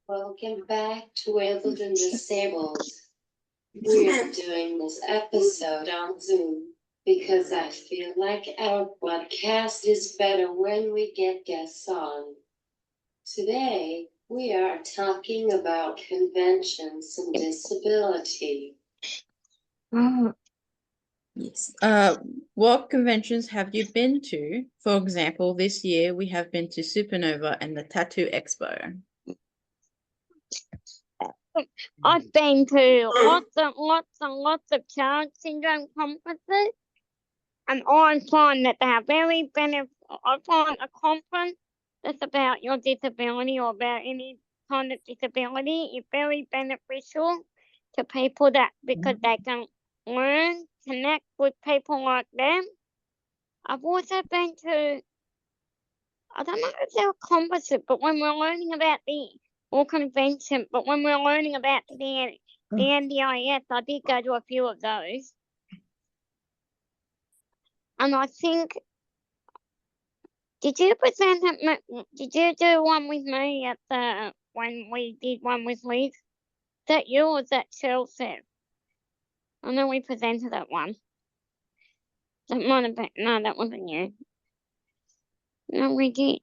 Welcome back to Able and Disabled. We are doing this episode on Zoom because I feel like our podcast is better when we get guests on. Today, we are talking about conventions and disability. Yes. What conventions have you been to? For example, this year we have been to Supernova and the Tattoo Expo. I've been to lots of Challenge Syndrome conferences, and I find that they are very I find a conference that's about your disability or about any kind of disability is very beneficial to people because they can learn, connect with people like them. I've also been to, I don't know if they're conferences, but when we're learning about convention, but when we're learning about the NDIS, I did go to a few of those. And I think, did you do one with me when we did one with Liz? Is that you or is that Chelsea? I know we presented that one. That might have been, no, that wasn't you. No, we did.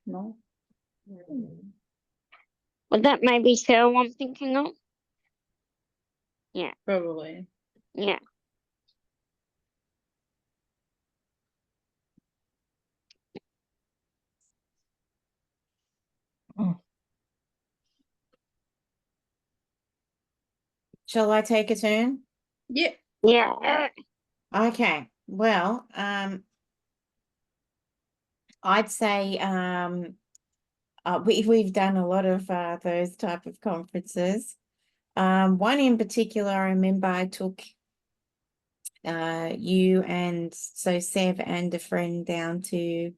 No. But that may be Cheryl I'm thinking of. Yeah. Probably. Yeah. Shall I take a turn? Yeah. Yeah. Okay. Well, I'd say we've done a lot of those type of conferences. One in particular, I remember I took you and Sev and a friend down to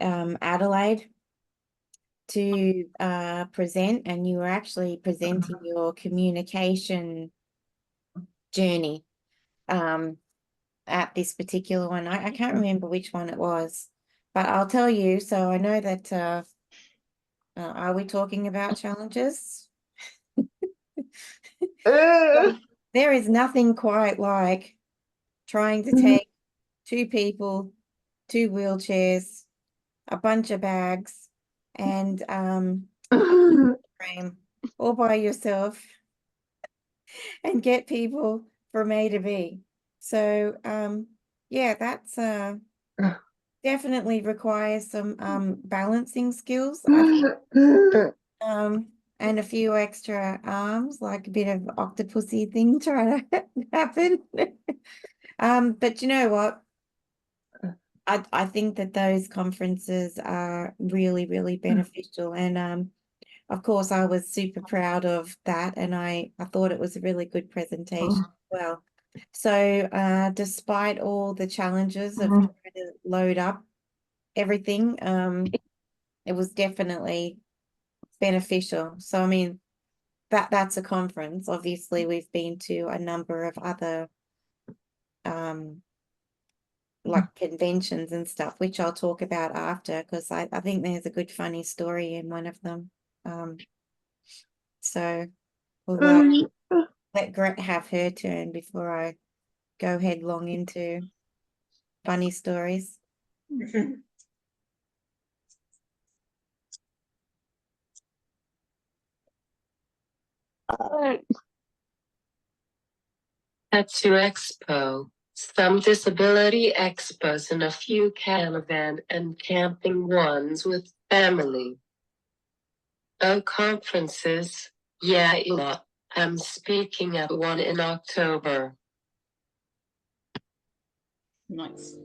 Adelaide to present, and you were actually presenting your communication journey at this particular one. I can't remember which one it was, but I'll tell you. So I know that are we talking about challenges? There is nothing quite like trying to take two people, two wheelchairs, a bunch of bags, and frame all by yourself and get people from A to B. So yeah, that's definitely requires some balancing skills, I think. And a few extra arms, like a bit of octopusy thing trying to happen. But you know what? I think that those conferences are really, really beneficial. And of course, I was super proud of that, and I thought it was a really good presentation as well. So despite all the challenges of trying to load up everything, it was definitely beneficial. So I mean, that's a conference. Obviously, we've been to a number of other like conventions and stuff, which I'll talk about after, because I think there's a good funny story in one of them. So we'll let Gret have her turn before I go headlong into funny stories. Tattoo Expo, some disability expos, and a few caravan and camping ones with family. Oh, conferences, yeah, a lot. I'm speaking at one in October. Nice.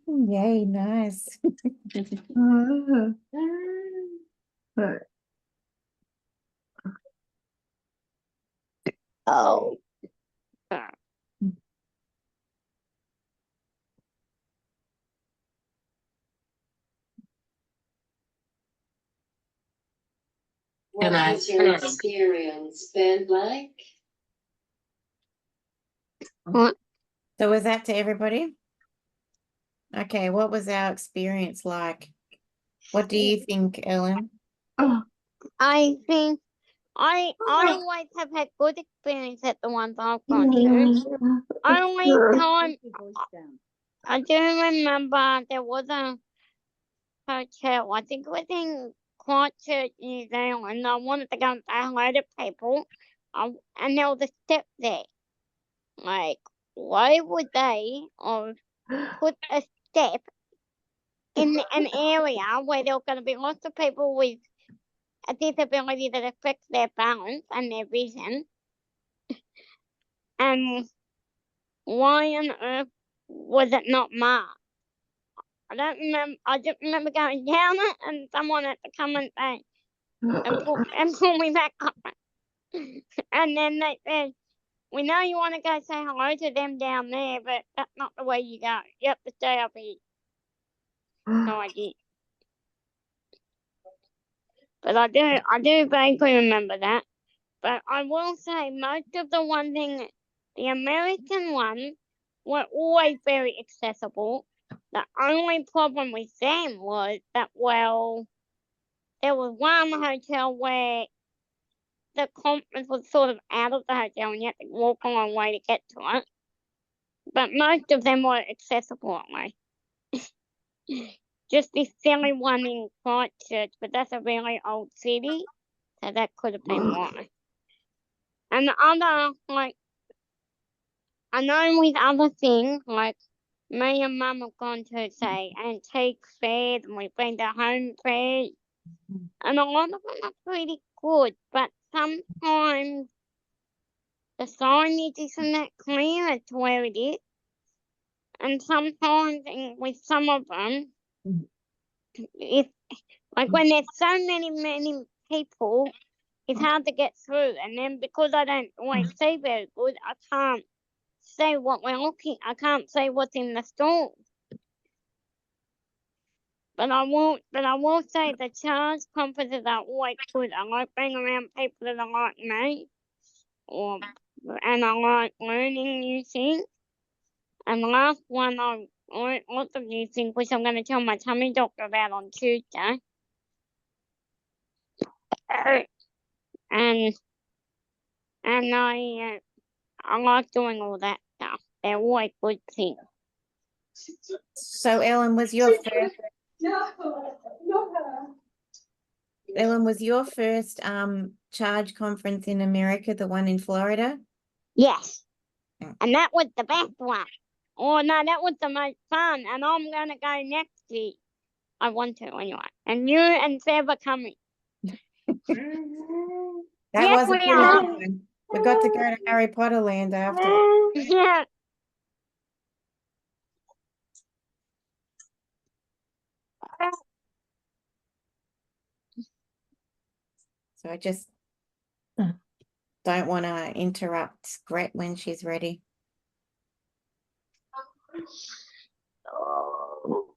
Yay, nice. Oh. What has your experience been like? What? So was that to everybody? Okay, what was our experience like? What do you think, Ellen? I think I always have had good experience at the ones I've gone to. Only time I do remember there was a hotel, I think it was in Christchurch, New Zealand. I wanted to go and say hello to people, and there was a step there. Like, why would they put a step in an area where there were going to be lots of people with a disability that affects their balance and their vision? And why on earth was it not marked? I don't remember. I just remember going down it, and someone had to come and say and pull me back up. And then they said, "We know you want to go say hello to them down there, but that's not the way you go. You have to stay up here." So I did. But I do vaguely remember that. But I will say most of the American ones were always very accessible. The only problem with them was that, well, there was one hotel where the conference was sort of out of the hotel and you had to walk a long way to get to it. But most of them were accessible anyway. Just this silly one in Christchurch, but that's a really old city, so that could have been why. And the other, like, I know with other things, like, me and Mum have gone to, say, antique fairs, and we've been to home fairs, and a lot of them are pretty good, but sometimes the signage isn't that clear as to where it is. And sometimes with some of them, if like when there's so many people, it's hard to get through. And then because I don't always see very good, I can't say what we're looking. I can't say what's in the store. But I will say the charge conferences are always good. I like being around people that are like me, and I like learning new things. And the last one I learned lots of new things, which I'm going to tell my tummy doctor about on Tuesday. And I like doing all that stuff. They're always good things. So Ellen, was your first charge conference in America the one in Florida? Yes. Mm. And that was the best one. Oh no, that was the most fun, and I'm gonna go next year. I want to anyway. And you and Seb are coming. That Yes, was a we pretty are. good one. We got to go to Harry Potter Land after. Yeah. So I just don't want to interrupt Gret when she's ready.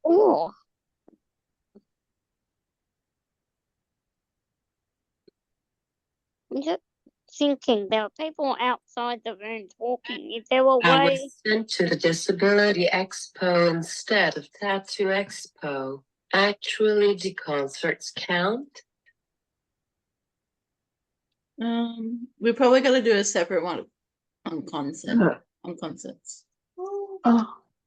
Oh. I'm just thinking there are people outside the room talking. If there were I ways, was sent to the Disability Expo instead of Tattoo Expo. Actually, do concerts count? We're probably gonna do a separate one on concerts.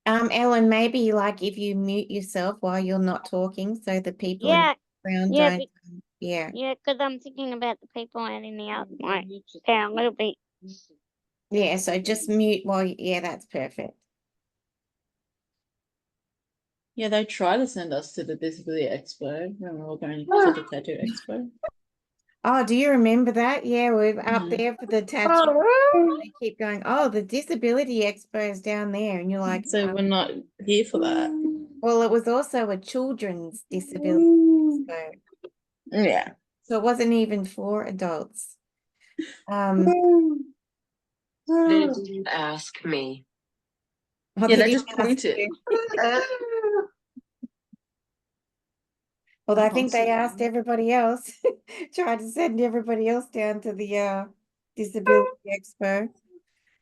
Ellen, maybe like if you mute yourself while you're not talking, so the people in yeah, the background yeah, don't. Yeah. yeah, because I'm thinking about the people out in the other way. Yeah, a little bit. Yeah. So just mute while. Yeah, that's perfect. Yeah, they try to send us to the Disability Expo when we were going to the Tattoo Expo. Oh, do you remember that? Yeah, we're up Mhm. there for the tattoo. They keep going, oh, the Disability Expo is down there. And you're like, So we're not here for that. well, it was also a children's disability expo. Yeah. So it wasn't even for adults. They didn't ask me. Oh, Yeah, they they just didn't ask pointed. you. Well, I think they asked everybody else, tried to send everybody else down to the Disability Expo.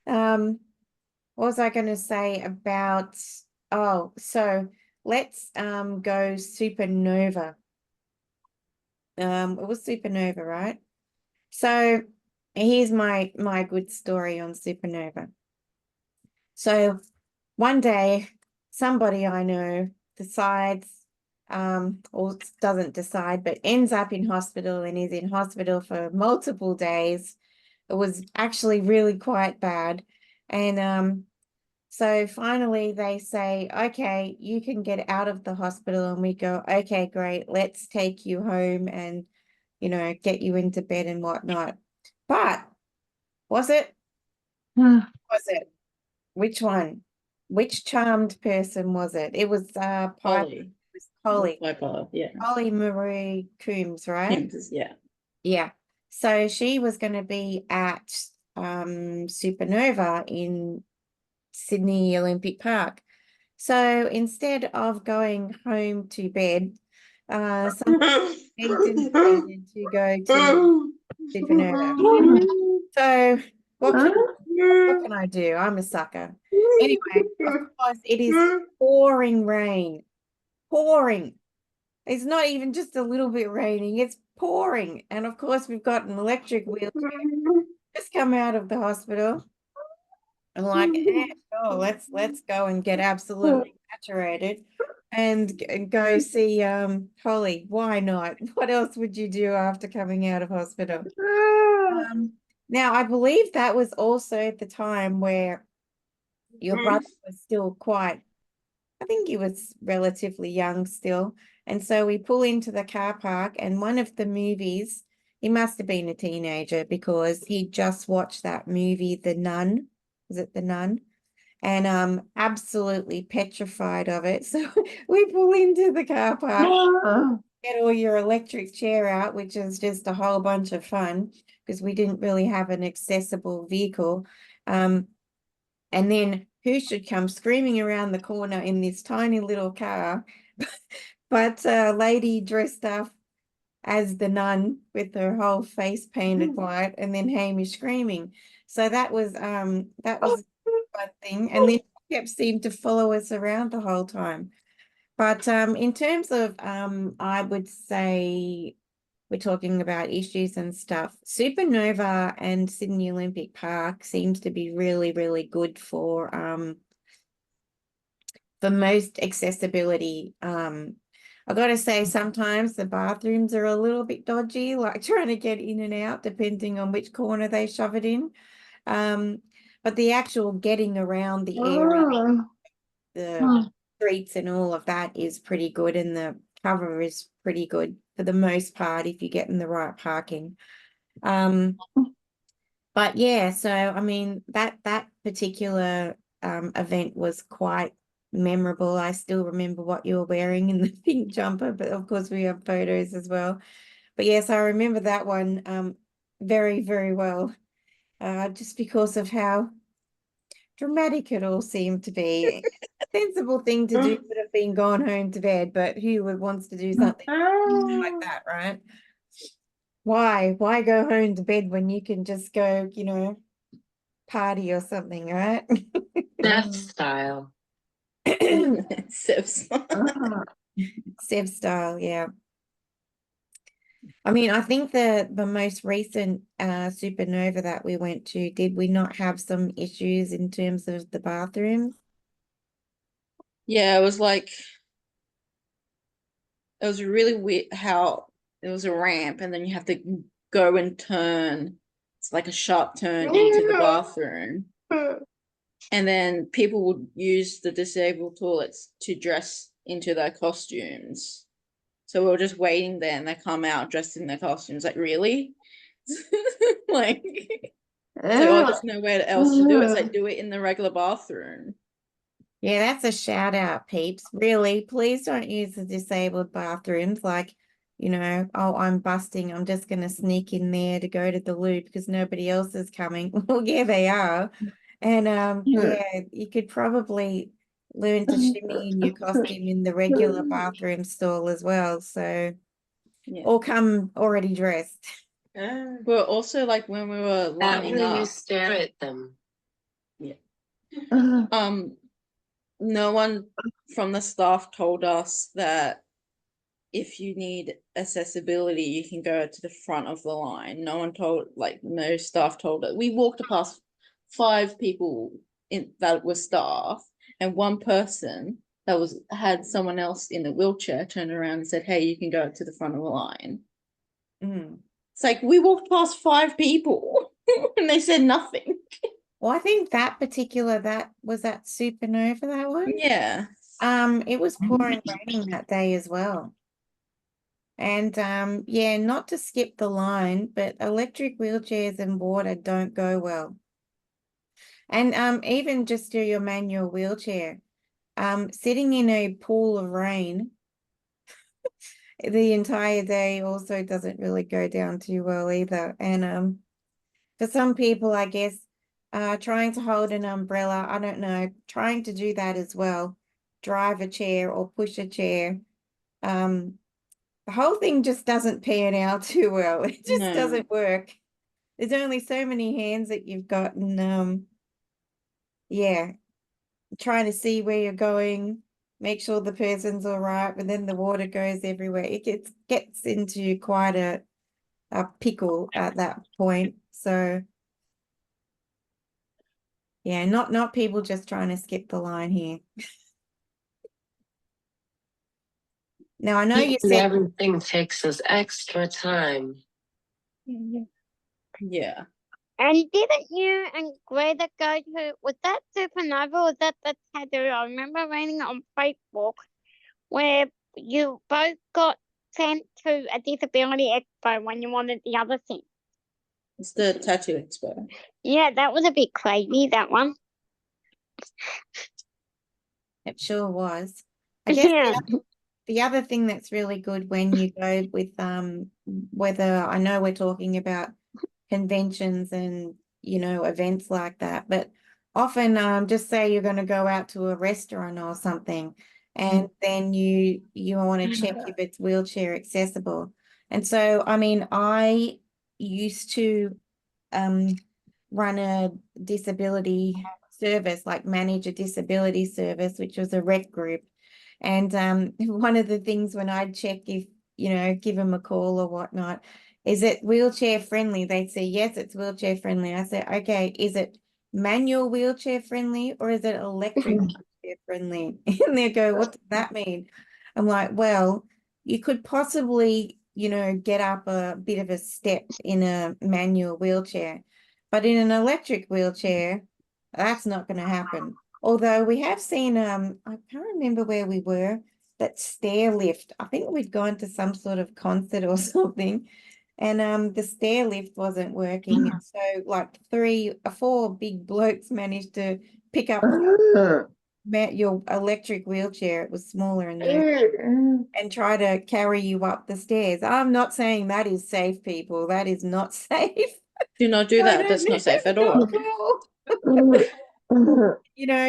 What was I going to say about, oh, so let's go Supernova. It was Supernova, right? So here's my good story on Supernova. So one day, somebody I know decides, or doesn't decide, but ends up in hospital and is in hospital for multiple days. It was actually really quite bad. And so finally they say, okay, you can get out of the hospital. And we go, okay, great, let's take you home and, get you into bed and whatnot. But was it? Was it? Which one? Which charmed person was it? It was Polly. Polly. Bipolar, yeah. Polly Marie Coombs, right? Coombs, yeah. Yeah. So she was going to be at Supernova in Sydney Olympic Park. So instead of going home to bed, some begged and pleaded to go to Supernova. So what can I do? I'm a sucker. Anyway, of course, it is pouring rain. Pouring. It's not even just a little bit raining, it's pouring. And of course, we've got an electric wheelchair just come out of the hospital. I'm like, sure, let's go and get absolutely saturated and go see Holly. Why not? What else would you do after coming out of hospital? Now I believe that was also at the time where your brother was still quite, I think he was relatively young still. And so we pull into the car park, and one of the movies, he must have been a teenager because he just watched that movie, The Nun. Was it The Nun? And absolutely petrified of it. So we pull into the car park, get all your electric chair out, which is just a whole bunch of fun because we didn't really have an accessible vehicle. And then who should come screaming around the corner in this tiny little car, but a lady dressed up as the nun with her whole face painted white, and then Hamish screaming. So that was a fun thing. And then she kept seemed to follow us around the whole time. But in terms of I would say we're talking about issues and stuff. Supernova and Sydney Olympic Park seems to be really, really good for most accessibility. I got to say, sometimes the bathrooms are a little bit dodgy, like trying to get in and out, depending on which corner they shove it in. But the actual getting around the area, the streets and all of that is pretty good, and the cover is pretty good for the most part if you get in the right parking. But yeah, so I mean that particular event was quite memorable. I still remember what you were wearing in the pink jumper, but of course we have photos as well. But yes, I remember that one very, very well, just because of how dramatic it all seemed to be. Sensible thing to do would have been gone home to bed, but who would wants to do something like that, right? Why go home to bed when you can just go, party or something, right? Death style. Sibs. Sev style, yeah. I mean, I think the most recent Supernova that we went to, did we not have some issues in terms of the bathrooms? Yeah, it was really weird how it was a ramp and then you have to go and turn. It's like a sharp turn into the bathroom. And then people would use the disabled toilets to dress into their costumes. So we were just waiting there and they come out dressed in their costumes. Like, really? Like, there's nowhere else to do it. It's like, do it in the regular bathroom. Yeah, that's a shout out, peeps. Really, please don't use the disabled bathrooms like, oh, I'm busting. I'm just going to sneak in there to go to the loo because nobody else is coming. Well, yeah, they are. And yeah, you could probably learn to shimmy in your costume in the regular bathroom stall as well. So, Yeah. or come already dressed. But also, like, when we were lining When you up, stare at them. no one from the staff told us that if you need accessibility, you can go to the front of the line. No one told, like, no staff told it. We walked past 5 people that were staff, and one person that had someone else in a wheelchair turned around and said, "Hey, you can go to the front of the line." Mm. It's like we walked past 5 people and they said nothing. Well, I think that was that Supernova, that one. Yeah. It was pouring raining that day as well. And yeah, not to skip the line, but electric wheelchairs and water don't go well. And even just do your manual wheelchair, sitting in a pool of rain the entire day also doesn't really go down too well either. And for some people, I guess, trying to hold an umbrella, I don't know, trying to do that as well, drive a chair or push a chair, the whole thing just doesn't pan out too well. It just No. doesn't work. There's only so many hands that you've got, and yeah, trying to see where you're going, make sure the person's all right, but then the water goes everywhere. It gets into quite a pickle at that point. So yeah, not people just trying to skip the line here. Now I know you said Everything takes us extra time. Yeah. And didn't you and Greta go to, was that Supernova or was that the tattoo? I remember reading it on Facebook where you both got sent to a disability expo when you wanted the other thing. It's the tattoo expo. Yeah, that was a bit crazy, that one. it sure was. I guess Yeah. the other thing that's really good when you go with whether I know we're talking about conventions and events like that, but often just say you're going to go out to a restaurant or something, and then you want to check if it's wheelchair accessible. And so I mean, I used to run a disability service, like manage a disability service, which was a rec group. And one of the things when I'd check if, give them a call or whatnot, is it wheelchair friendly? They'd say, yes, it's wheelchair friendly. I said, okay, is it manual wheelchair friendly or is it electric wheelchair friendly? And they go, what does that mean? I'm like, well, you could possibly, get up a bit of a step in a manual wheelchair, but in an electric wheelchair, that's not going to happen. Although we have seen, I can't remember where we were, that stair lift. I think we'd gone to some sort of concert or something, and the stair lift wasn't working. And so like 4 big blokes managed to pick up your electric wheelchair. It was smaller in there, and try to carry you up the stairs. I'm not saying that is safe, people. That is not safe. Do not do I that. don't That's know, not safe at not all. cool.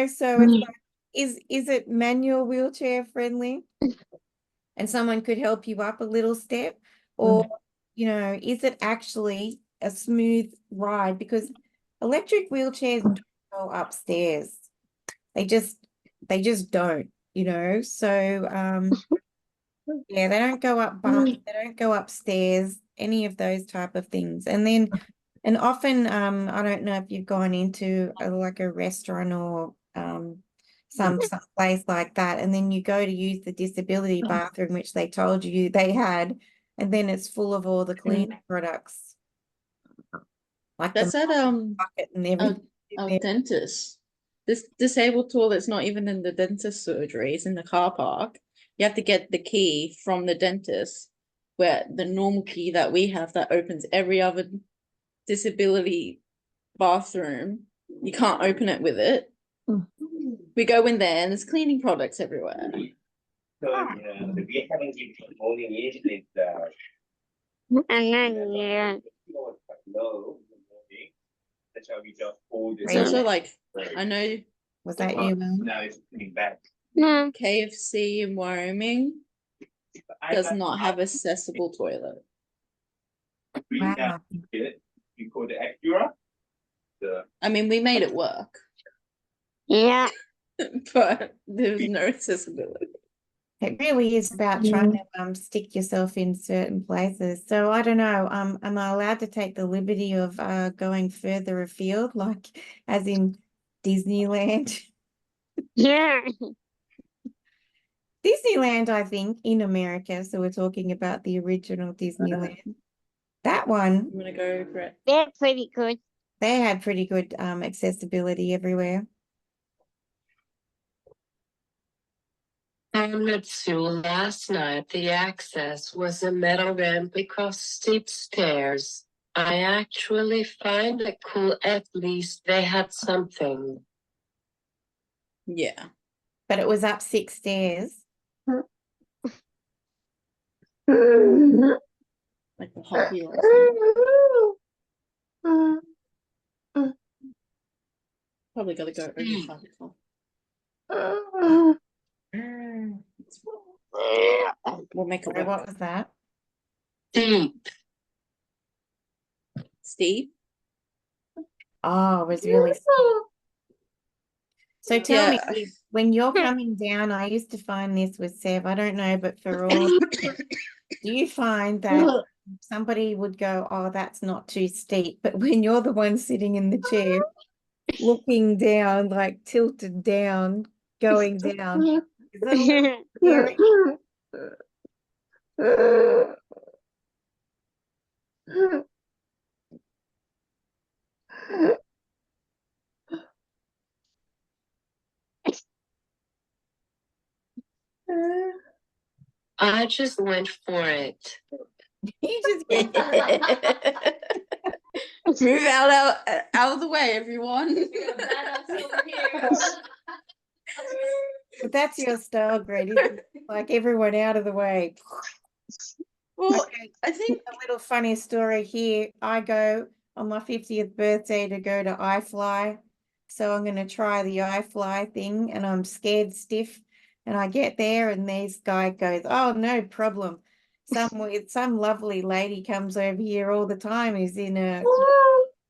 So it's like, is it manual wheelchair friendly? And someone could help you up a little step, or is it actually a smooth ride? Because electric wheelchairs don't go upstairs. They just don't, So yeah, they don't go up bumps, they don't go upstairs, any of those type of things. And often, I don't know if you've gone into like a restaurant or some place like that, and then you go to use the disability bathroom, which they told you they had, and then it's full of all the cleaning products, like That's the at bucket and everything. our dentist. This disabled toilet's not even in the dentist surgery, it's in the car park. You have to get the key from the dentist, where the normal key that we have that opens every other disability bathroom, you can't open it with it. We go in there and there's cleaning products everywhere. So we haven't given morning yet. And then, yeah. Low in the morning. That's how we just hold it. It's also like, I know Was that you, Mel? Now it's coming back. No. KFC in Wyoming does not have accessible toilet. We Wow. now it. We call it Acura. I mean, we made it work, Yeah. but there's no accessibility. It really is about trying to stick yourself in certain places. So I don't know. Am I allowed to take the liberty of going further afield, like as in Disneyland? Yeah. Disneyland, I think, in America. So we're talking about the original Disneyland. That one, I'm gonna go for it. They're pretty good. they had pretty good accessibility everywhere. At Zoo last night, the access was a metal ramp across steep stairs. I actually find it cool, at least they had something. Yeah. But it was up 6 stairs. Like the hockey or something. Probably gotta go over the top. We'll make it Sorry, what work. was that? Deep. Steve? Oh, it was really steep. So tell me, Yeah. Liv, when you're coming down, I used to find this with Sev, I don't know, but for all, do you find that somebody would go, oh, that's not too steep, but when you're the one sitting in the chair, looking down, like tilted down, going down, is that a little scary? I just went for it. You just Move out of the way, everyone. But that's your style, Grady. Like everyone out of the way. Well, Okay, I think a little funny story here. I go on my 50th birthday to go to iFly. So I'm going to try the iFly thing and I'm scared stiff. And I get there and this guy goes, oh, no problem. Some lovely lady comes over here all the time who's in a,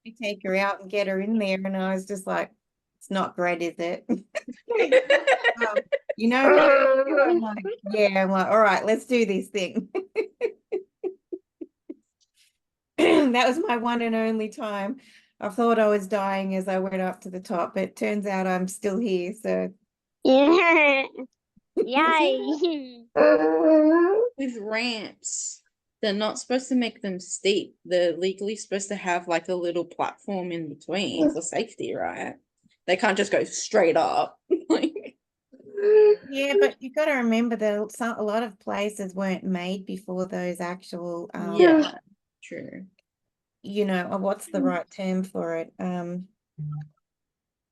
we take her out and get her in there. And I was just like, it's not great, is it? You know, I'm like, yeah, I'm like, all right, let's do this thing. That was my one and only time. I thought I was dying as I went up to the top, but it turns out I'm still here. So Yeah. Yay. with ramps, they're not supposed to make them steep. They're legally supposed to have like a little platform in between for safety, right? They can't just go straight up. Like, yeah, but you've got to remember that a lot of places weren't made before those actual yeah, true. you know, what's the right term for it? I don't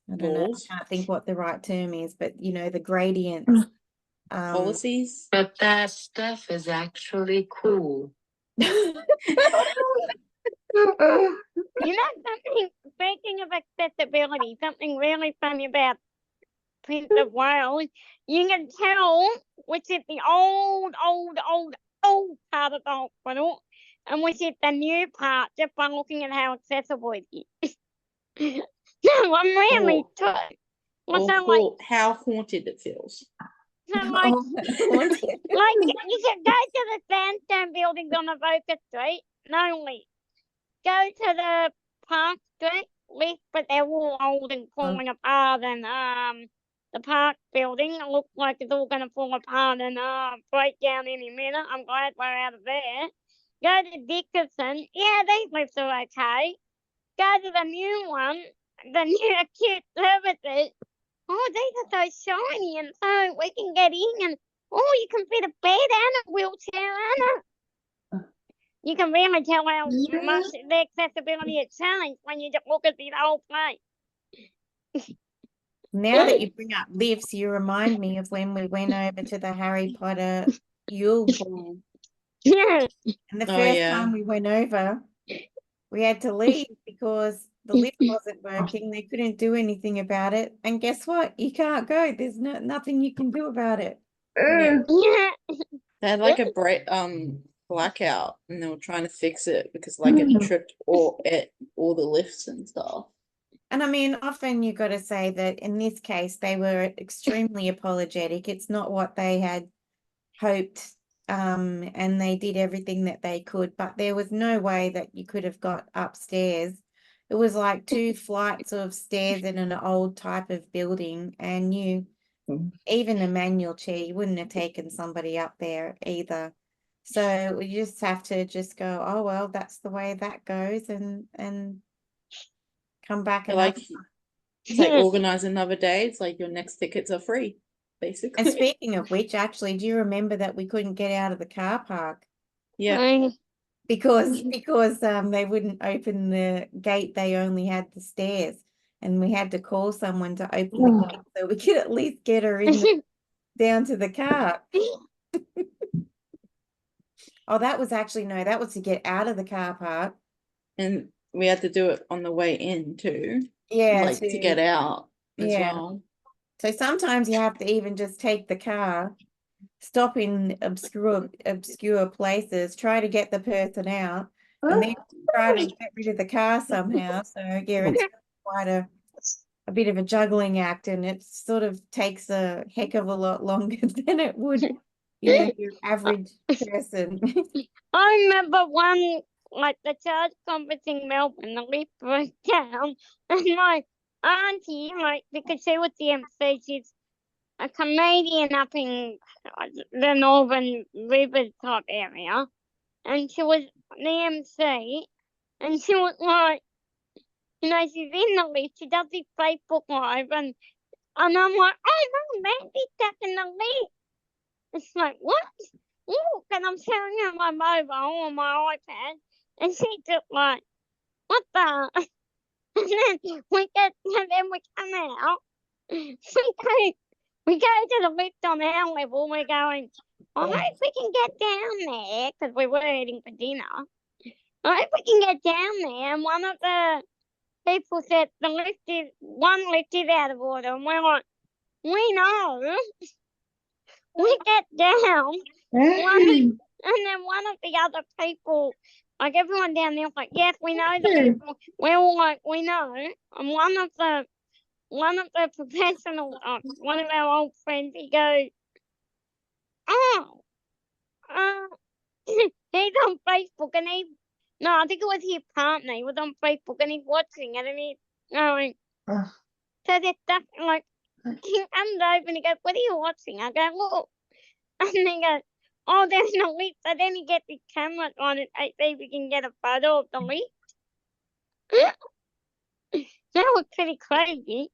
know. Laws, I can't think what the right term is, but you know, the gradients. policies. But that stuff is actually cool. You know something, speaking of accessibility, something really funny about Prince of Wales, you can tell which is the old part of the hospital and which is the new part just by looking at how accessible it is. No, I'm really Or- What's Or that like? how haunted it feels. So like, Oh, haunted. like you should go to the sandstone buildings on Avoca Street, not only go to the Park Street lift, but they're all old and falling apart, and the Park building it looks like it's all gonna fall apart and break down any minute. I'm glad we're out of there. Go to Dickinson, yeah, these lifts are okay. Go to the new one, the new acute services. Oh, these are so shiny, and so we can get in, and oh, you can fit a bed and a wheelchair and you can really tell how much the accessibility has changed when you just look at the whole place. Now that you bring up lifts, you remind me of when we went over to the Harry Potter Yule Ball. Yeah. And the Oh, first yeah. time we went over, we had to leave because the lift wasn't working. They couldn't do anything about it. And guess what? You can't go. There's nothing you can do about it. Yeah. Yeah. They had like a blackout, and they were trying to fix it because like it tripped all the lifts and stuff. And I mean, often you got to say that in this case, they were extremely apologetic. It's not what they had hoped, and they did everything that they could, but there was no way that you could have got upstairs. It was like 2 flights of stairs in an old type of building, and even a manual chair, you wouldn't have taken somebody up there either. So we just have to just go, oh well, that's the way that goes, and come back They're another. like, it's like organize another day. It's like your next tickets are free, basically. And speaking of which, actually, do you remember that we couldn't get out of the car park Yeah. because they wouldn't open the gate, they only had the stairs, and we had to call someone to open the gate so we could at least get her in down to the car. Oh, that was actually no, that was to get out of the car park. And we had to do it on the way in too. Yeah, Like to get out as yeah. well. So sometimes you have to even just take the car, stop in obscure places, try to get the person out, and then try to get rid of the car somehow. So yeah, it's quite a bit of a juggling act, and it sort of takes a heck of a lot longer than it would, your average person. I remember one, like the church conference in Melbourne, the lift broke down, and my auntie, like, because she was the MC, she's a comedian up in the Northern Rivers type area, and she was the MC, and she was like, she's in the lift, she does this Facebook Live, and I'm like, oh no, Mandy's stuck in the lift. It's like, what? Look, and I'm showing her my mobile on my iPad, and she's just like, what the? And then we come out, we go to the lift on our level, we're going, I hope we can get down there, because we were eating for dinner. I hope we can get down there, and one of the people said one lift is out of order, and we're like, we know. We get down, and then one of the other people, like everyone down there was like, yes, we know the people. We're all like, we know. And one of the professional, one of our old friends, he goes, oh, he's on Facebook, and I think it was his partner, he was on Facebook, and he's watching it, and he's going, so there's stuff, like, he comes over and he goes, what are you watching? I go, look. And he goes, oh, there's no lift. So then he gets his camera on and see if we can get a photo of the lift. That was pretty crazy.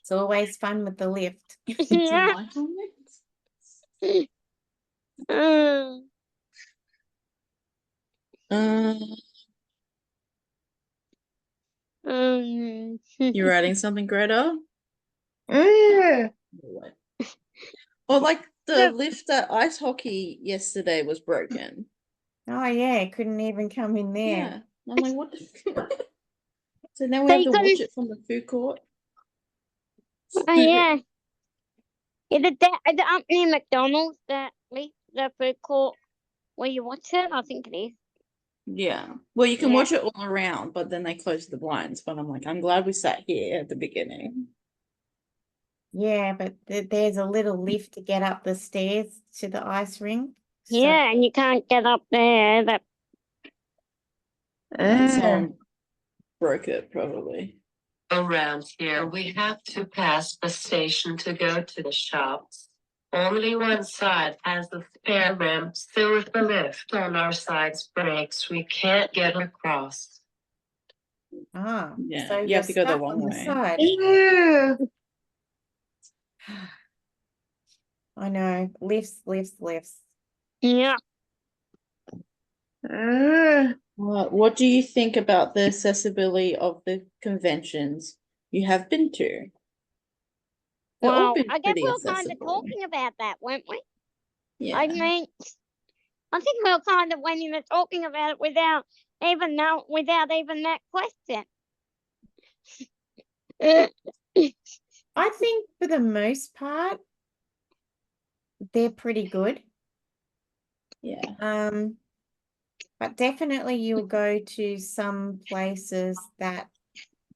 It's always fun with the lift. Yeah. You writing something, Greta? Or like the lift at ice hockey yesterday was broken. Oh yeah, couldn't even come in there. Yeah. I'm like, what the So now we have to watch it from the food court. Oh yeah. Is it up near McDonald's, that lift, the food court where you watch it? I think it is. Yeah. Well, you can Yeah. watch it all around, but then they close the blinds. But I'm like, I'm glad we sat here at the beginning. Yeah, but there's a little lift to get up the stairs to the ice rink. So- Yeah, and you can't get up there. Someone broke it probably. Around here, we have to pass the station to go to the shops. Only one side has a spare ramp, so if the lift on our sides breaks, we can't get across. Ah, Yeah, so you have to go the stuck long on way. side. I know, lifts. Yeah. What do you think about the accessibility of the conventions you have been to? They've all Well, been I guess pretty we were kind of accessible. talking about that, weren't we? Yeah. I mean, I think we were kind of went into talking about it without even that question. I think for the most part, they're pretty good. Yeah. But definitely you'll go to some places that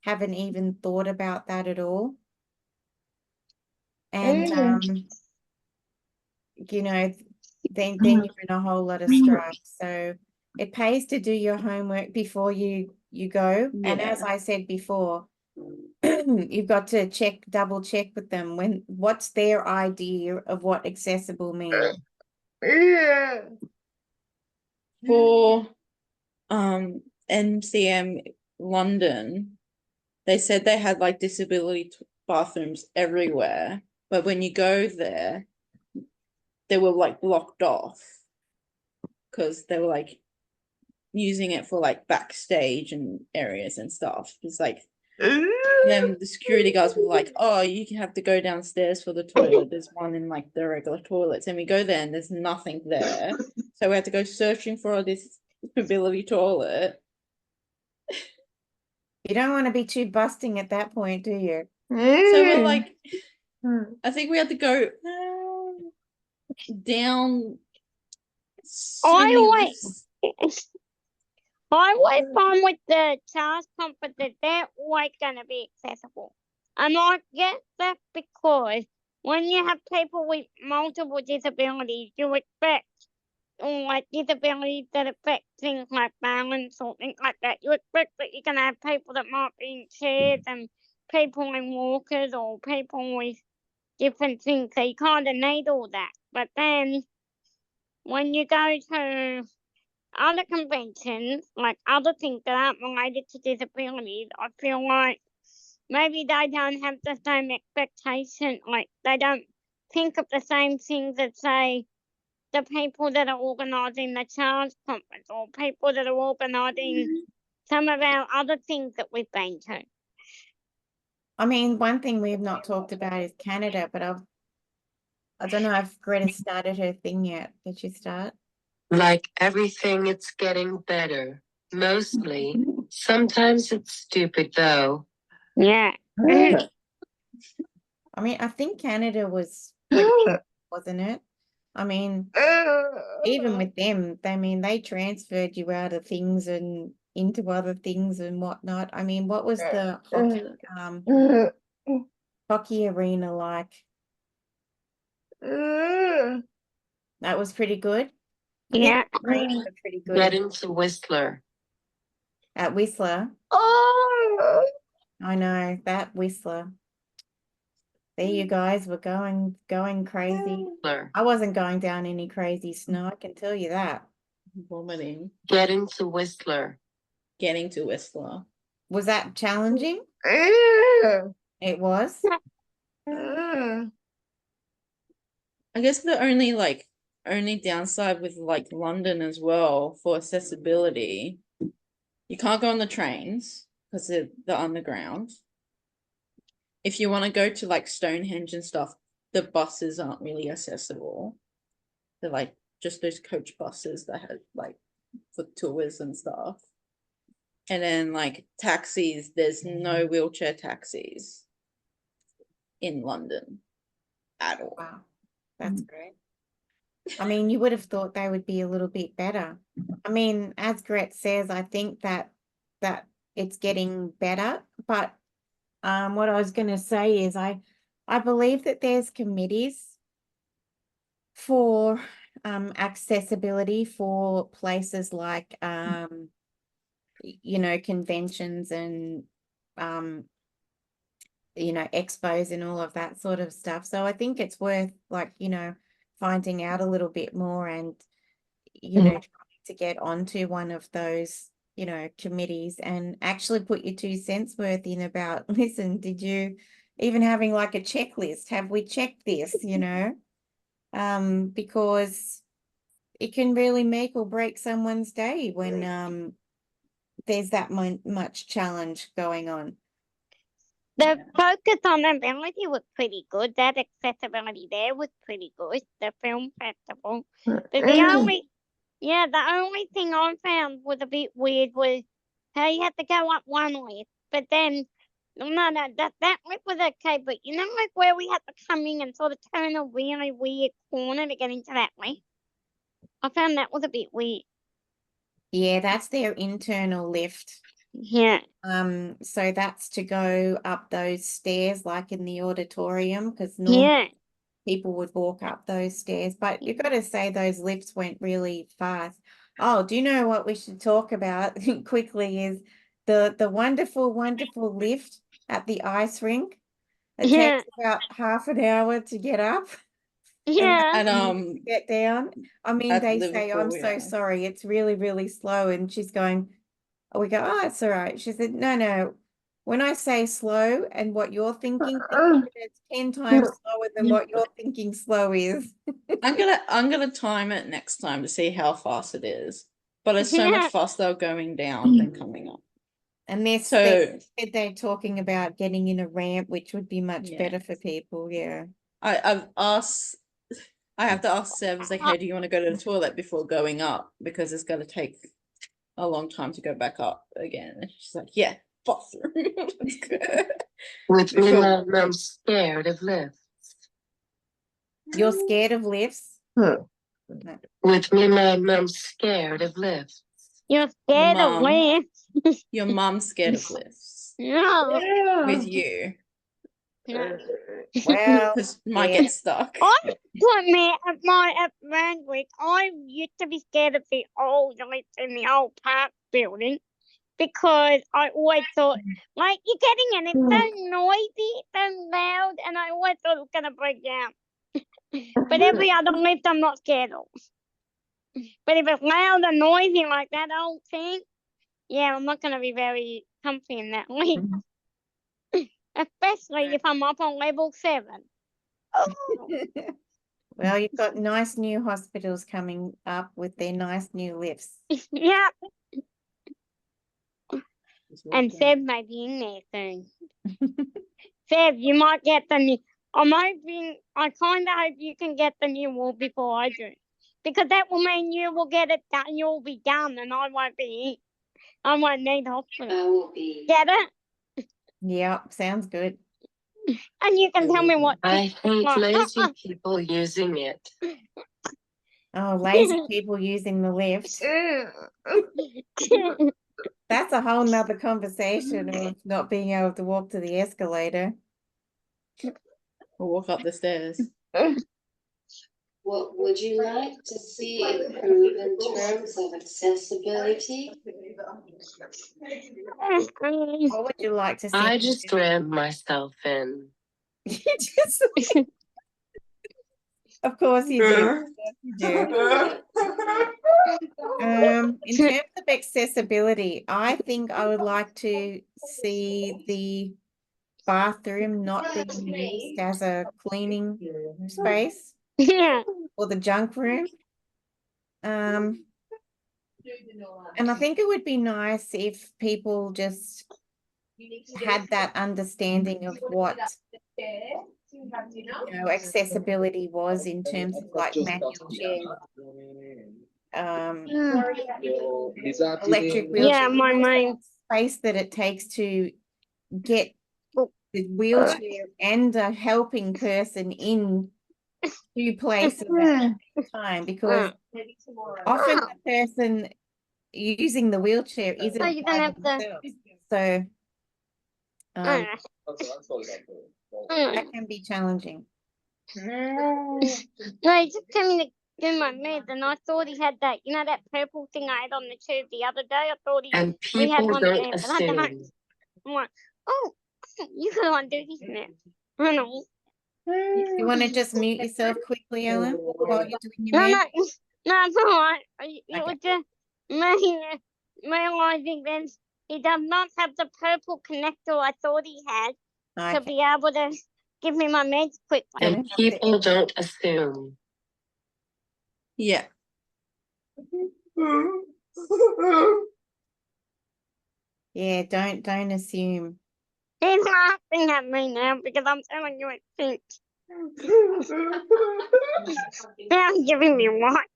haven't even thought about that at all. And you know, then you're in a whole lot of strife. So it pays to do your homework before you go. And Yeah. as I said before, you've got to double check with them what's their idea of what accessible means. For MCM London, they said they had like disability bathrooms everywhere, but when you go there, they were like blocked off because they were like using it for like backstage and areas and stuff. It's like then the security guards were like, "Oh, you have to go downstairs for the toilet. There's one in like the regular toilets." And we go there and there's nothing there, so we had to go searching for this disability toilet. You don't want to be too busting at that point, do you? So we're like, I think we had to go down. So I many always, lifts. I always find with the Charles Comfort that they're always going to be accessible. And I get that because when you have people with multiple disabilities, you expect, or like disabilities that affect things like balance or things like that, you expect that you're going to have people that might be in chairs and people in walkers or people with different things. So you kind of need all that. But then when you go to other conventions, like other things that aren't related to disabilities, I feel like maybe they don't have the same expectation, like they don't think of the same things as, say, the people that are organising the Charles Conference or people that are organising some of our other things that we've been to. I mean, one thing we have not talked about is Canada, but I don't know if Greta started her thing yet. Did she start? Like everything, it's getting better. Mostly. Sometimes it's stupid though. Yeah. I mean, I think Canada was pretty good, wasn't it? I mean, even with them, they transferred you out of things and into other things and whatnot. I mean, what was the hockey arena like? That was pretty good. I think Yeah. the trains were pretty good Get into Whistler. at Whistler. I know that Whistler. There you guys were going crazy. Whistler. I wasn't going down any crazy snow, I can tell you that. Vomiting. Get into Whistler. Getting to Whistler. Was that challenging? It was. I guess the only downside with like London as well for accessibility, you can't go on the trains because they're underground. If you want to go to like Stonehenge and stuff, the buses aren't really accessible. They're like just those coach buses that have like for tours and stuff. And then like taxis, there's no wheelchair taxis in London at all. Wow, that's great. I mean, you would have thought they would be a little bit better. I mean, as Gret says, I think that it's getting better. But what I was going to say is I believe that there's committees for accessibility for places like conventions and expos and all of that sort of stuff. So I think it's worth finding out a little bit more and trying to get onto one of those committees and actually put your 2 cents worth in about, listen, did you even having like a checklist, have we checked this, because it can really make or break someone's day when there's that much challenge going on. The focus on ability was pretty good. That accessibility there was pretty good. The film festival. But the only thing I found was a bit weird was how you had to go up one lift, but then that lift was okay. But like where we had to come in and sort of turn a really weird corner to get into that lift. I found that was a bit weird. Yeah, that's their internal lift. Yeah. So that's to go up those stairs like in the auditorium because Yeah. people would walk up those stairs. But you've got to say those lifts went really fast. Oh, do you know what we should talk about quickly is the wonderful, wonderful lift at the ice rink. It Yeah. takes about half an hour to get up Yeah. And to get down. I mean, at they say, I'm Liverpool, so yeah. sorry, it's really, really slow. And she's going, oh, we go, oh, it's all right. She said, no. When I say slow and what you're thinking, it's 10 times slower than what you're thinking slow is. I'm gonna time it next time to see how fast it is. But it's so Yeah. much faster going down than coming up. And they So said they're talking about getting in a ramp, which would be much Yeah. better for people. Yeah. I have to ask Seb, like, hey, do you want to go to the toilet before going up? Because it's gonna take a long time to go back up again. And she's like, yeah, bathroom. Let's go. With me, Before- I'm scared of lifts. You're scared of lifts? Hmm. No. With me, I'm scared of lifts. You're scared of Mum. lifts. Your mum's scared of lifts No. with you No. Well, because you might yeah. get stuck. I put me at Randwick. I used to be scared of the old lifts in the old park building because I always thought, like, you're getting in, it's so noisy, it's so loud, and I always thought it was gonna break down. But every other lift I'm not scared of. But if it's loud and noisy like that old thing, yeah, I'm not gonna be very comfy in that lift. Especially if I'm up on level 7. Oh. Well, you've got nice new hospitals coming up with their nice new lifts. Yeah, and Seb may be in there soon. Seb, you might get the new. I'm hoping. I kind of hope you can get the new wall before I do, because that will mean you will get it done. You'll be done, and I won't be. I won't need hospital. I will be. Get it? Yeah, sounds good. And you can tell me what. I hate Like, lazy people using it. Oh, lazy people using the lift. That's a whole nother conversation of not being able to walk to the escalator. Or walk up the stairs. What would you like to see improve in terms of accessibility? What would you like to see? I just rammed myself in. You just- Of course you do. You do. In terms of accessibility, I think I would like to see the bathroom not being used as a cleaning space Yeah. or the junk room. And I think it would be nice if people just had that understanding of what accessibility was in terms of like manual chairs, electric wheelchair, Yeah, my mind. space that it takes to get the wheelchair and a helping person in 2 places at the same time, because often the person using the wheelchair isn't Oh, you're gonna by have to- themselves. So Mm. that can be challenging. No, he just came in to do my meds, and I thought he had that, that purple thing I had on the tube the other day. I thought And we had people one don't there, but I don't. assume. I'm like, oh, you can undo this now. I know. You want to just mute yourself quickly, Ellen, while you're doing your No, med? no, it's all right. It Okay. was just me realizing that he does not have the purple connector I thought he had to Okay. be able to give me my meds quickly. And people don't assume. Yeah. Yeah, don't assume. He's laughing at me now because I'm telling you it stinks. Now he's giving me what?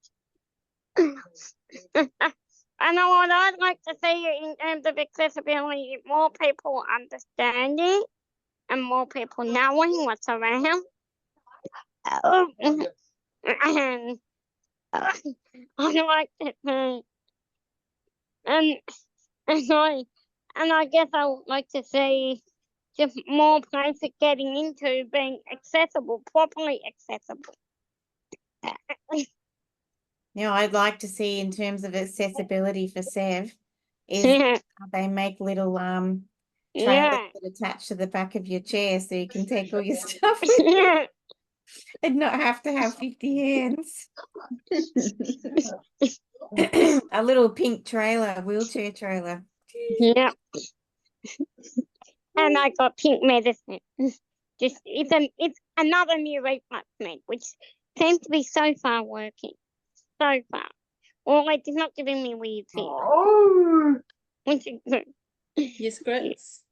I know what I'd like to see in terms of accessibility, more people understanding and more people knowing what's around. And I like to see, and I guess I would like to see just more places getting into being accessible, properly accessible. Now, I'd like to see in terms of accessibility for Sev is Yeah, they make little trailers yeah, that attach to the back of your chair so you can take all your stuff with you yeah. and not have to have 50 hands. A little pink trailer, wheelchair trailer. Yep. And I got pink medicine. Just it's another new reflux med, which seems to be so far working. So far. Or like it's not giving me weird things. Which is good. Yes, Grits.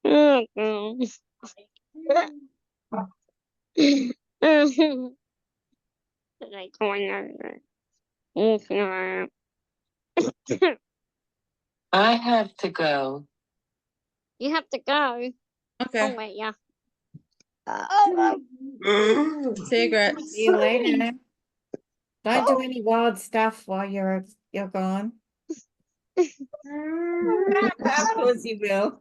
Oh god. Like going over. It's not. I have to go. You have to go. Okay. Oh wait, yeah. See you, Grits. See you later. Don't do any wild stuff while you're gone. Of course you will.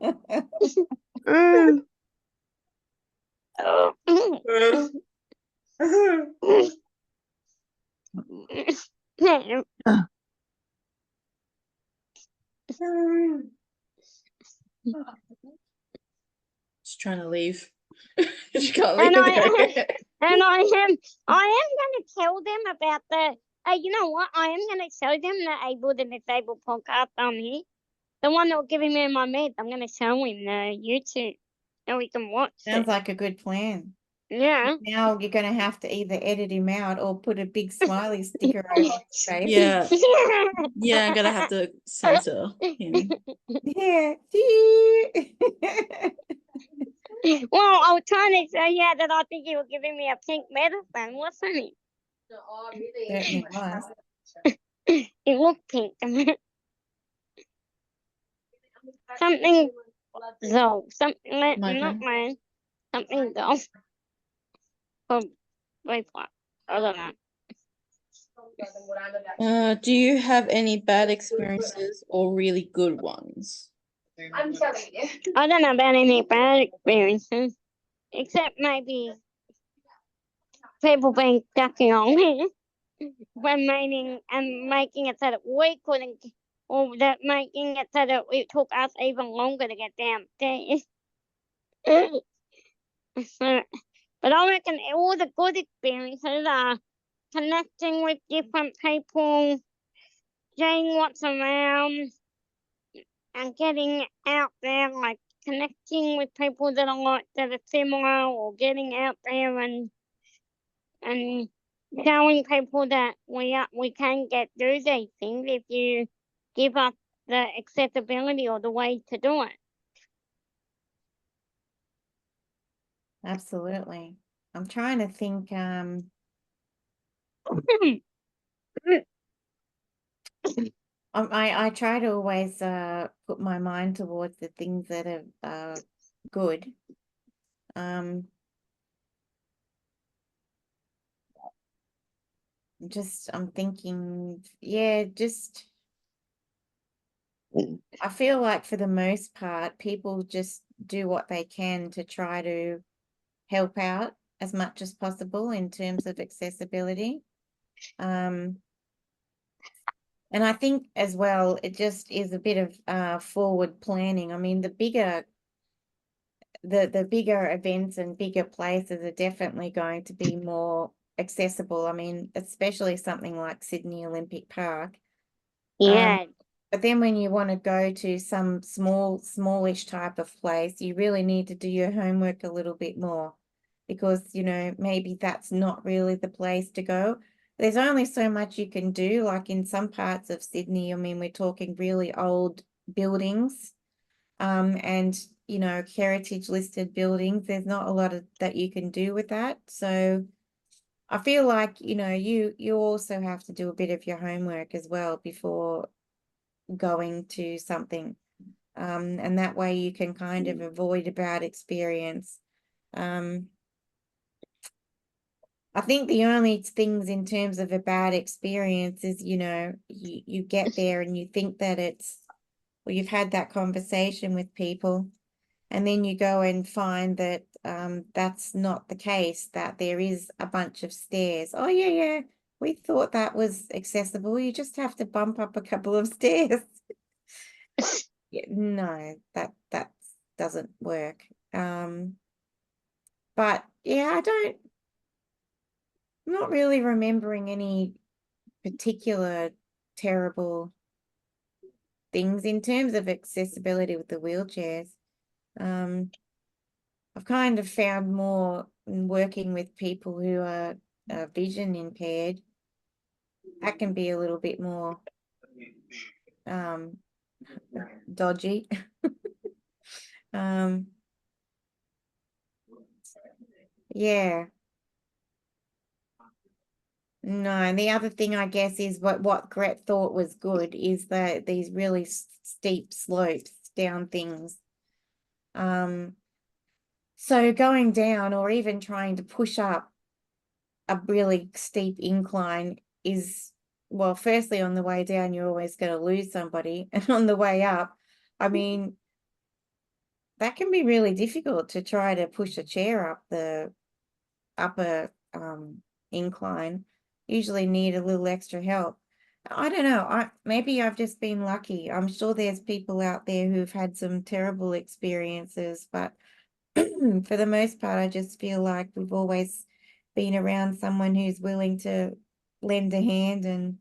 She's trying to leave. She can't leave. And I though. and I am going to tell them about the. You know what? I am going to show them the Able to Disabled podcast on here. The one that was giving me my meds. I'm going to show him the YouTube, and we can watch Sounds it. like a good plan. Yeah. Now you're going to have to either edit him out or put a big smiley sticker over his face. Yeah. Yeah, I'm gonna have to censor him. Yeah. Well, I was trying to say that I think you were giving me a pink medicine, wasn't it? Certainly was. It looked pink. Something though. Something My not turn. mine. Something though. Oh, wait, what? I don't know. Do you have any bad experiences or really good ones? I don't know about any bad experiences, except maybe people being ducking on me when making it so that we couldn't, or that making it so that it took us even longer to get downstairs. So, but I reckon all the good experiences are connecting with different people, seeing what's around, and getting out there, like connecting with people that are similar, or getting out there and showing people that we can get through these things if you give us the accessibility or the way to do it. Absolutely. I'm trying to think. I try to always put my mind towards the things that are good. I'm thinking, yeah, I feel like for the most part, people just do what they can to try to help out as much as possible in terms of accessibility. And I think as well, it just is a bit of forward planning. I mean, the bigger events and bigger places are definitely going to be more accessible. I mean, especially something like Sydney Olympic Park. Yeah. But then when you want to go to some smallish type of place, you really need to do your homework a little bit more, because, you know, maybe that's not really the place to go. There's only so much you can do. Like in some parts of Sydney, I mean, we're talking really old buildings, and, you know, heritage listed buildings. There's not a lot that you can do with that. So I feel like, you know, you also have to do a bit of your homework as well before going to something, and that way you can kind of avoid a bad experience. I think the only things in terms of a bad experience is, you know, you get there and you think that you've had that conversation with people and then you go and find that that's not the case, that there is a bunch of stairs. Oh yeah, we thought that was accessible. You just have to bump up a couple of stairs. Yeah, no, that doesn't work. But yeah, I'm not really remembering any particular terrible things in terms of accessibility with the wheelchairs. I've kind of found more in working with people who are vision impaired. That can be a little bit more dodgy. Yeah. No, and the other thing I guess is what Gret thought was good is that these really steep slopes down things. So going down or even trying to push up a really steep incline is, well, firstly on the way down you're always going to lose somebody, and on the way up, I mean, that can be really difficult to try to push a chair up the upper incline. Usually need a little extra help. I don't know. Maybe I've just been lucky. I'm sure there's people out there who've had some terrible experiences, but for the most part, I just feel like we've always been around someone who's willing to lend a hand and,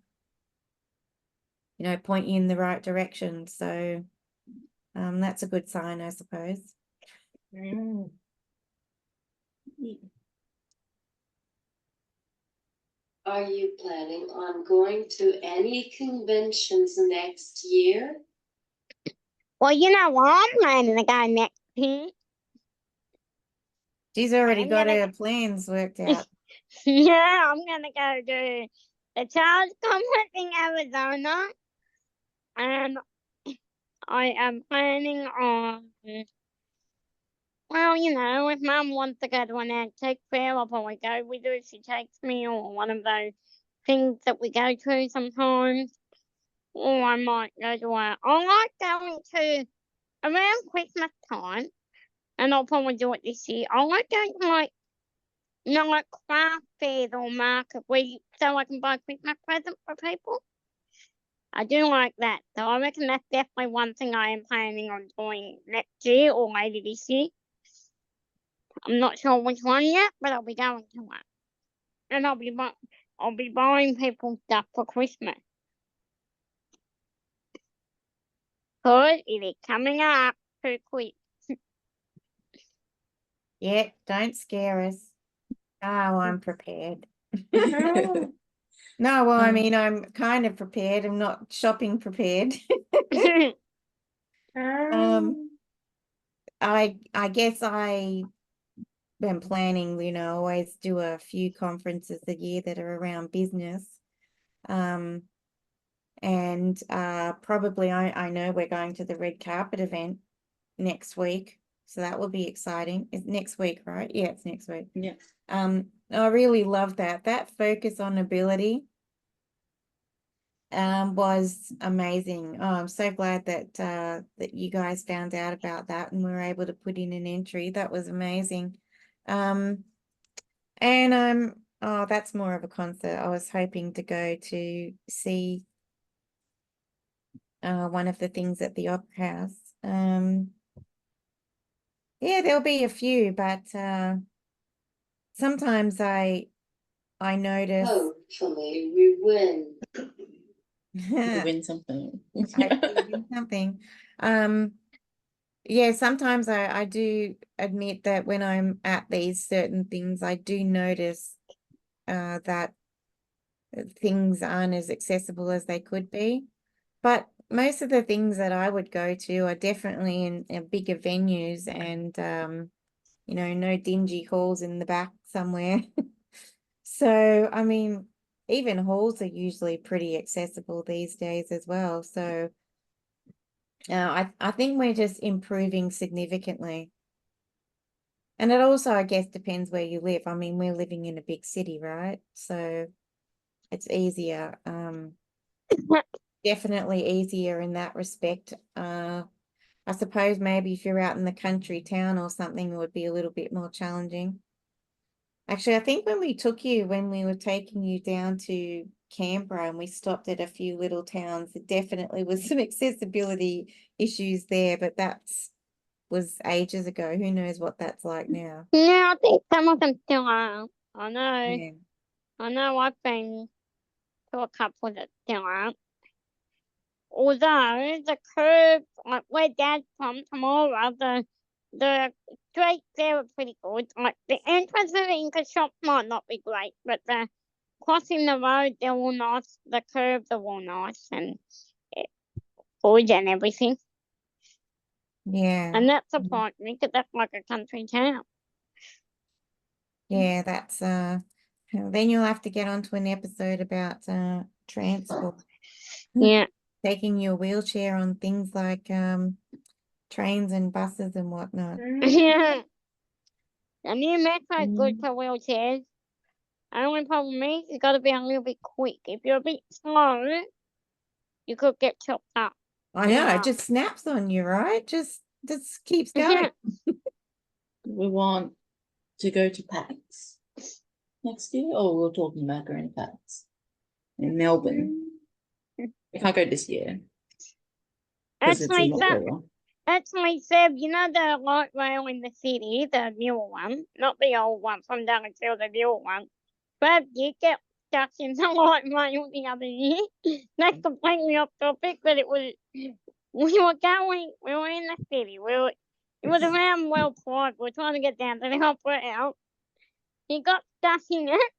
point you in the right direction. So that's a good sign, I suppose. Are you planning on going to any conventions next year? Well, you know what I'm planning to go next year. She's already I'm got gonna- her plans worked out. Yeah, I'm gonna go to the Charles Conference in Arizona, and I am planning on, well, if Mum wants to go to an antique fair, I'll probably go with her if she takes me, or one of those things that we go to sometimes. Or I might go to I like going to around Christmas time, and I'll probably do it this year. I like going to like craft fairs or market so I can buy Christmas presents for people. I do like that. So I reckon that's definitely one thing I am planning on doing next year or maybe this year. I'm not sure which one yet, but I'll be going to one. And I'll be buying people stuff for Christmas. Cause it is coming up too quick. Yeah, don't scare us. Oh, I'm prepared. No, well, I mean, I'm kind of prepared. I'm not shopping prepared. I guess I been planning, always do a few conferences a year that are around business. And probably I know we're going to the red carpet event next week. So that will be exciting. It's next week, right? Yeah, it's next week. Yeah. I really love that focus on ability was amazing. Oh, I'm so glad that that you guys found out about that and were able to put in an entry. That was amazing. And oh, that's more of a concert. I was hoping to go to see one of the things at the Opera House. Yeah, there'll be a few, but sometimes I notice Hopefully we win. You win something. hopefully win something. Yeah, sometimes I do admit that when I'm at these certain things, I do notice that things aren't as accessible as they could be. But most of the things that I would go to are definitely in bigger venues and no dingy halls in the back somewhere. So, I mean, even halls are usually pretty accessible these days as well. So, I think we're just improving significantly. And it also, I guess, depends where you live. I mean, we're living in a big city, right? So it's easier. Definitely easier in that respect. I suppose maybe if you're out in the country town or something, it would be a little bit more challenging. Actually, I think when we were taking you down to Canberra and we stopped at a few little towns, there definitely was some accessibility issues there, but was ages ago. Who knows what that's like now? Yeah, I think some of them still are. I know. Yeah. I know I've been to a couple that still aren't. Although the curve, like where Dad's from, tomorrow, the streets there are pretty good. Like the entrance of the Inca shop might not be great, but the crossing the road, they're all nice. The curves are all nice and good and everything. Yeah. And that surprised me because that's like a country town. Yeah, that's then you'll have to get onto an episode about transport. Yeah. Taking your wheelchair on things like trains and buses and whatnot. Yeah. The new metro's good Mm. for wheelchairs. The only problem is you got to be a little bit quick. If you're a bit slow, you could get chopped up. I know, Yeah. it just snaps on you, right? Just keeps going. We want to go to PAX next year, or we're talking about going to PAX in Melbourne. We can't go this year because it's in October. Actually, Seb, you know the light rail in the city, the newer one, not the old one from down until the newer one. But you get stuck in the light rail the other year. That's completely off topic, but it was. We were in the city. It was around World Pride. We were trying to get down to the opera out. He got stuck in it.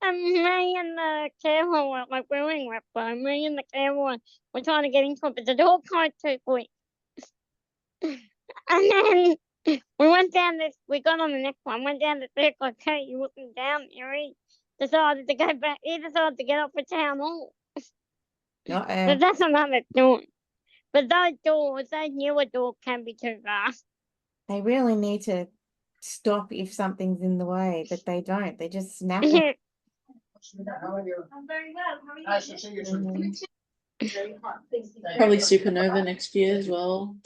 And me and the carer were like wearing rep, me and the carer were trying to get into it, but the door closed too quick. And then we got on the next one, went down the circle, okay, you looking down there, he decided to go back, he decided to get up for town hall. But that's another door. But those newer doors can be too fast. They really need to stop if something's in the way, but they don't. They just snap on. I'm very well. How are you? Probably Supernova next year as well.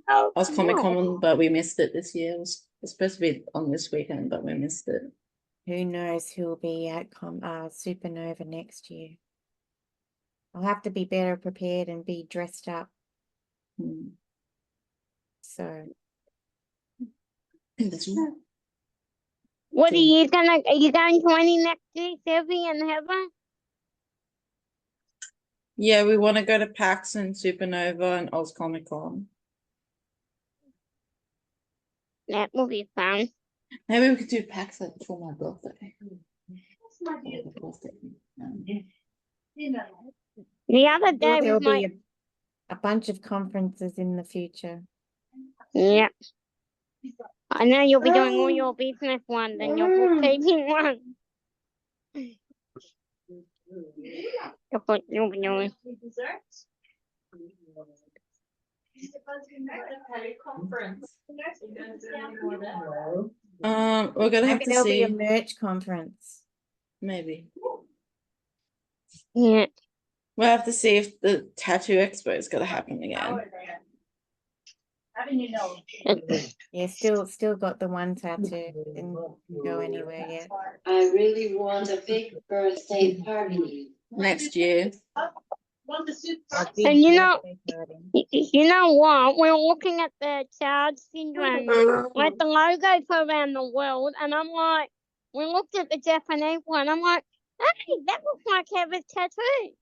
I was Comic Con, but we missed it this year. It was supposed to be on this weekend, but we missed it. Who knows who'll be at Supernova next year? I'll have to be better prepared and be dressed up. So. What are you going to any next year, Sylvie and Heather? Yeah, we want to go to PAX and Supernova and Oz Comic Con. That will be fun. Maybe we could do PAX for my birthday. The other day There'll was be a bunch of conferences in the future. Yeah. I know you'll be doing all your business ones and your bookkeeping ones. That's what you'll be doing. We're gonna have Maybe to there'll see. be a merch conference. Maybe. Yeah. We'll have to see if the tattoo expo is gonna happen again. Yeah, still got the one tattoo. Didn't go anywhere yet. I really want a big birthday party. Next year. And you know what? We're looking at the child syndrome, like the logos around the world, and I'm like, we looked at the Japanese one. I'm like, hey, that looks like Heather's tattoo.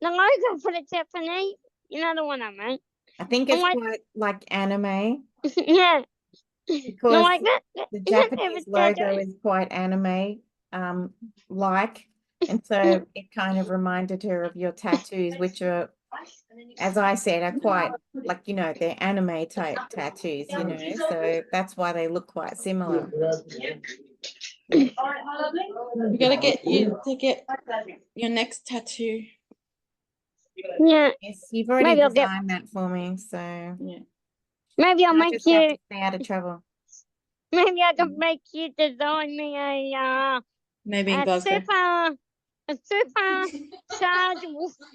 The logo for the Japanese, you know the one I meant. I think it's quite like anime. Yeah. Because like that. the Japanese logo is quite anime like, and so it kind of reminded her of your tattoos, which are, as I said, are quite like, they're anime type tattoos, so that's why they look quite similar. We gotta get you to get your next tattoo. Yeah. Yes, you've already designed that for me, so yeah. Maybe I'll make just have to stay out of trouble. Maybe I can make you design me maybe a super a supercharged.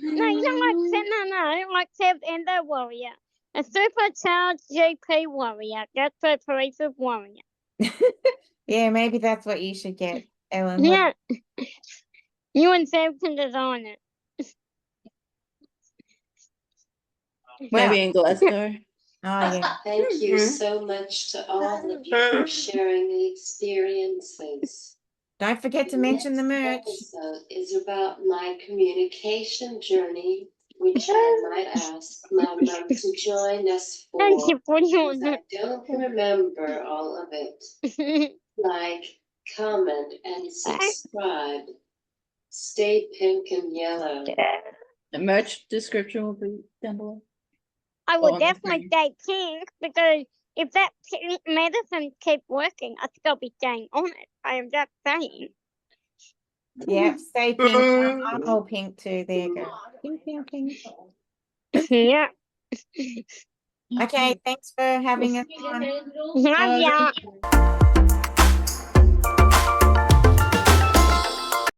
No, you know what? No, like Seb and the warrior. A supercharged GP warrior. That's a cohesive warrior. Yeah, maybe that's what you should get, Ellen. What- Yeah. You and Seb can design it. Well, Maybe in Glasgow. oh yeah. Thank you so much to all of you for sharing the experiences. Don't forget to mention the next merch. episode is about my communication journey, which I might ask my mom to join us for. Thank you for Because doing I don't remember all of it. it. Like, comment, and subscribe. Stay pink and yellow. The merch description will be down below. I would on the definitely screen. stay pink because if that pink medicine keep working, I'd still be staying on it. I am just saying. Yeah, stay pink. I'm all pink too. There you go. Pink, pink, pink. Yeah. Okay, thanks for having us on. Love ya.